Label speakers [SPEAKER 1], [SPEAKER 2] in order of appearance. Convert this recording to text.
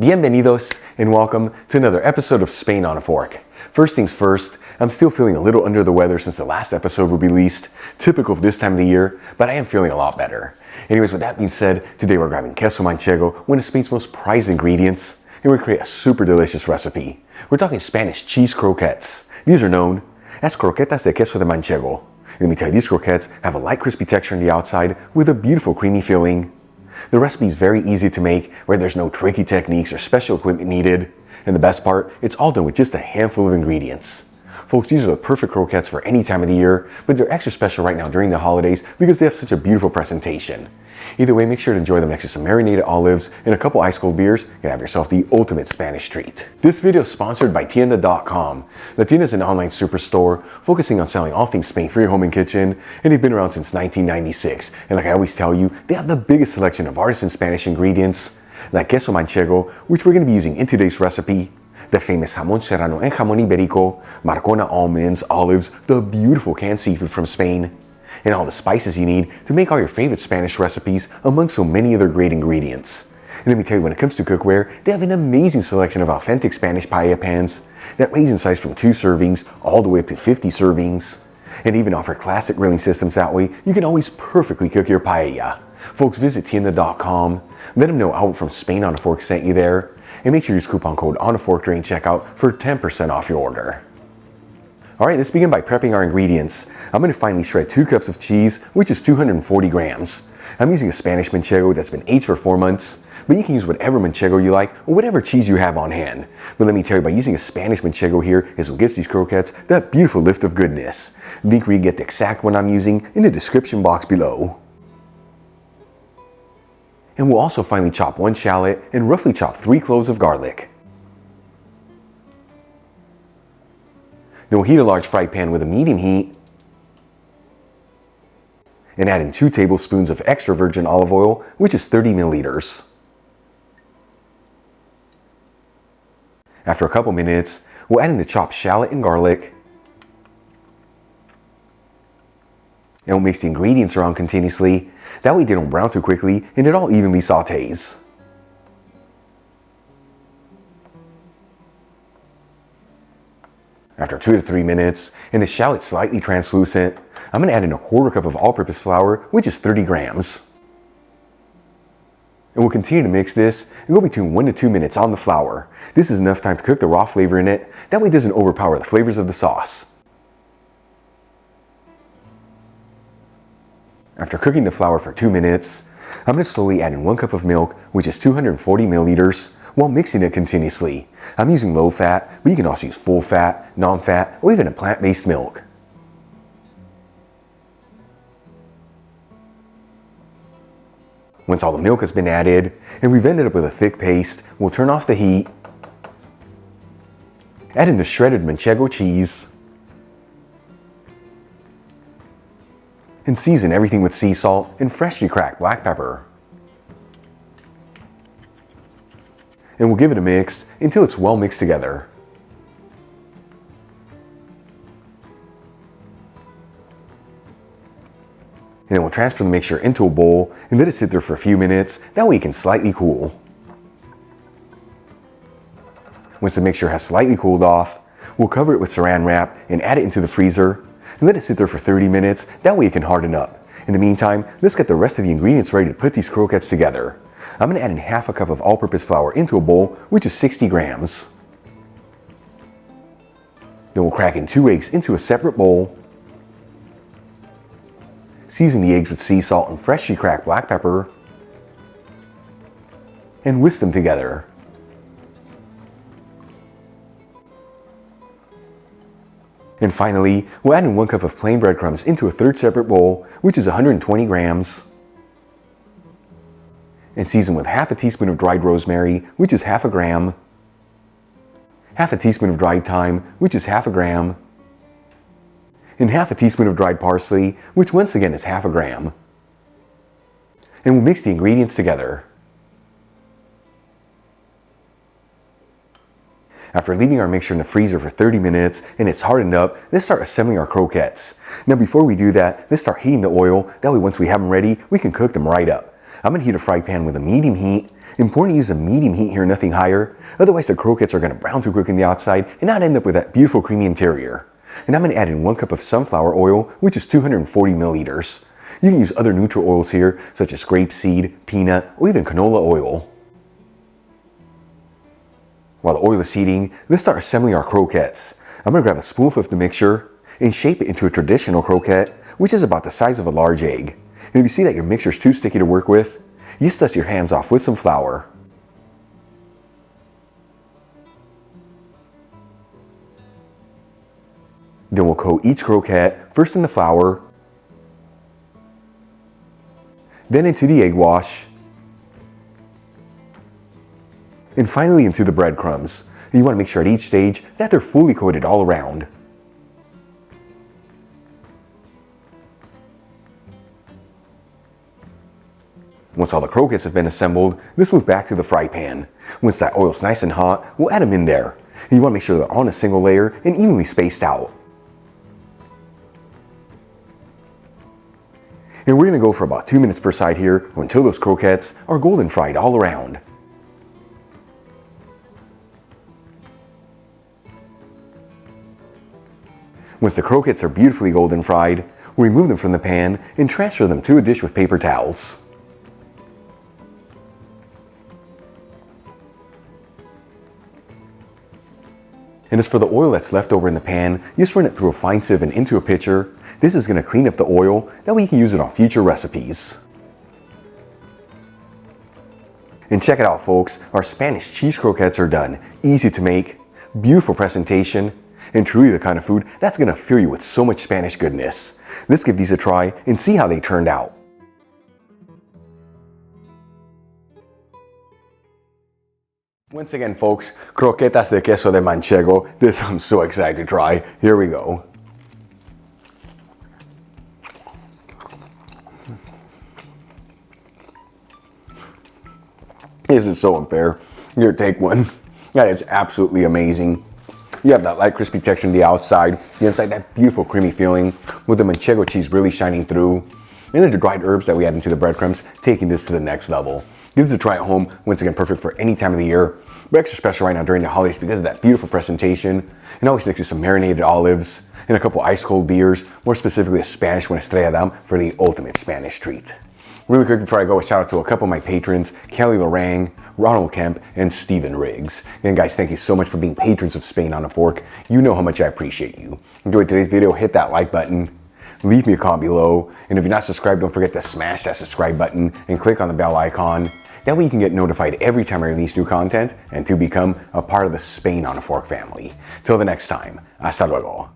[SPEAKER 1] Bienvenidos and welcome to another episode of Spain on a Fork. First things first, I'm still feeling a little under the weather since the last episode was released, typical of this time of the year, but I am feeling a lot better. Anyways, with that being said, today we're grabbing Queso Manchego, one of Spain's most prized ingredients, and we create a super delicious recipe. We're talking Spanish cheese croquettes. These are known as Croquetas de Queso de Manchego. And let me tell you, these croquettes have a light crispy texture on the outside with a beautiful creamy filling. The recipe is very easy to make, where there's no tricky techniques or special equipment needed. And the best part, it's all done with just a handful of ingredients. Folks, these are the perfect croquettes for any time of the year, but they're extra special right now during the holidays because they have such a beautiful presentation. Either way, make sure to enjoy them next to some marinated olives and a couple ice cold beers. You can have yourself the ultimate Spanish treat. This video is sponsored by Tienda.com. La Tienda is an online superstore focusing on selling all things Spain for your home and kitchen, and they've been around since 1996. And like I always tell you, they have the biggest selection of artisan Spanish ingredients, like Queso Manchego, which we're going to be using in today's recipe, the famous jamón serrano and jamón ibérico, Marcona almonds, olives, the beautiful canned seafood from Spain, and all the spices you need to make all your favorite Spanish recipes among so many other great ingredients. And let me tell you, when it comes to cookware, they have an amazing selection of authentic Spanish paella pans that range in size from 2 servings all the way up to 50 servings, and even offer classic grilling systems. That way you can always perfectly cook your paella. Folks, visit Tienda.com, let them know Out from Spain on a Fork sent you there, and make sure you use coupon code ONAFORK during checkout for 10% off your order. Alright, let's begin by prepping our ingredients. I'm going to finely shred 2 cups of cheese, which is 240 grams. I'm using a Spanish Manchego that's been aged for 4 months, but you can use whatever Manchego you like or whatever cheese you have on hand. But let me tell you, by using a Spanish Manchego here is what gives these croquettes that beautiful lift of goodness. Link where you get the exact one I'm using in the description box below. And we'll also finely chop 1 shallot and roughly chop 3 cloves of garlic. Then we'll heat a large fry pan with a medium heat and add in 2 tablespoons of extra virgin olive oil, which is 30 milliliters. After a couple minutes, we'll add in the chopped shallot and garlic, and we'll mix the ingredients around continuously. That way they don't brown too quickly and it all evenly sautés. After 2 to 3 minutes, and the shallot's slightly translucent, I'm going to add in a 1/4 cup of all-purpose flour, which is 30 grams. And we'll continue to mix this and go between 1 to 2 minutes on the flour. This is enough time to cook the raw flavor in it, that way it doesn't overpower the flavors of the sauce. After cooking the flour for 2 minutes, I'm going to slowly add in 1 cup of milk, which is 240 milliliters, while mixing it continuously. I'm using low fat, but you can also use full fat, non-fat, or even a plant-based milk. Once all the milk has been added, and we've ended up with a thick paste, we'll turn off the heat, add in the shredded Manchego cheese, and season everything with sea salt and freshly cracked black pepper. And we'll give it a mix until it's well mixed together. And then we'll transfer the mixture into a bowl and let it sit there for a few minutes, that way it can slightly cool. Once the mixture has slightly cooled off, we'll cover it with saran wrap and add it into the freezer and let it sit there for 30 minutes, that way it can harden up. In the meantime, let's get the rest of the ingredients ready to put these croquettes together. I'm going to add in 1/2 cup of all-purpose flour into a bowl, which is 60 grams. Then we'll crack in 2 eggs into a separate bowl. Season the eggs with sea salt and freshly cracked black pepper. And whisk them together. And finally, we'll add in 1 cup of plain breadcrumbs into a 3rd separate bowl, which is 120 grams. And season with 1/2 teaspoon of dried rosemary, which is 1/2 gram, 1/2 teaspoon of dried thyme, which is 1/2 gram, and 1/2 teaspoon of dried parsley, which once again is 1/2 gram. And we'll mix the ingredients together. After leaving our mixture in the freezer for 30 minutes and it's hardened up, let's start assembling our croquettes. Now before we do that, let's start heating the oil. That way once we have them ready, we can cook them right up. I'm going to heat a fry pan with a medium heat. Important to use a medium heat here, nothing higher. Otherwise the croquettes are going to brown too quick on the outside and not end up with that beautiful creamy interior. And I'm going to add in 1 cup of sunflower oil, which is 240 milliliters. You can use other neutral oils here, such as grapeseed, peanut, or even canola oil. While the oil is heating, let's start assembling our croquettes. I'm going to grab a spoonful of the mixture and shape it into a traditional croquette, which is about the size of a large egg. And if you see that your mixture is too sticky to work with, you just dust your hands off with some flour. Then we'll coat each croquette first in the flour, then into the egg wash, and finally into the breadcrumbs. You want to make sure at each stage that they're fully coated all around. Once all the croquettes have been assembled, let's move back to the fry pan. Once that oil's nice and hot, we'll add them in there. You want to make sure they're on a single layer and evenly spaced out. And we're going to go for about 2 minutes per side here until those croquettes are golden fried all around. Once the croquettes are beautifully golden fried, we'll remove them from the pan and transfer them to a dish with paper towels. And as for the oil that's left over in the pan, just run it through a fine sieve and into a pitcher. This is going to clean up the oil, that way you can use it on future recipes. And check it out folks, our Spanish cheese croquettes are done. Easy to make, beautiful presentation, and truly the kind of food that's going to fill you with so much Spanish goodness. Let's give these a try and see how they turned out. Once again folks, croquetas de queso de Manchego. This I'm so excited to try. Here we go. This is so unfair. Here, take one. That is absolutely amazing. You have that light crispy texture on the outside, the inside that beautiful creamy feeling with the Manchego cheese really shining through. And then the dried herbs that we add into the breadcrumbs, taking this to the next level. Give this a try at home, once again perfect for any time of the year. But extra special right now during the holidays because of that beautiful presentation. And always next to some marinated olives and a couple ice cold beers, more specifically a Spanish one, Estrella Damm, for the ultimate Spanish treat. Really quick before I go, a shout out to a couple of my patrons, Kelly Lorang, Ronald Kemp, and Stephen Riggs. And guys, thank you so much for being patrons of Spain on a Fork. You know how much I appreciate you. Enjoyed today's video, hit that like button, leave me a comment below, and if you're not subscribed, don't forget to smash that subscribe button and click on the bell icon. That way you can get notified every time I release new content and to become a part of the Spain on a Fork family. Till the next time, hasta luego.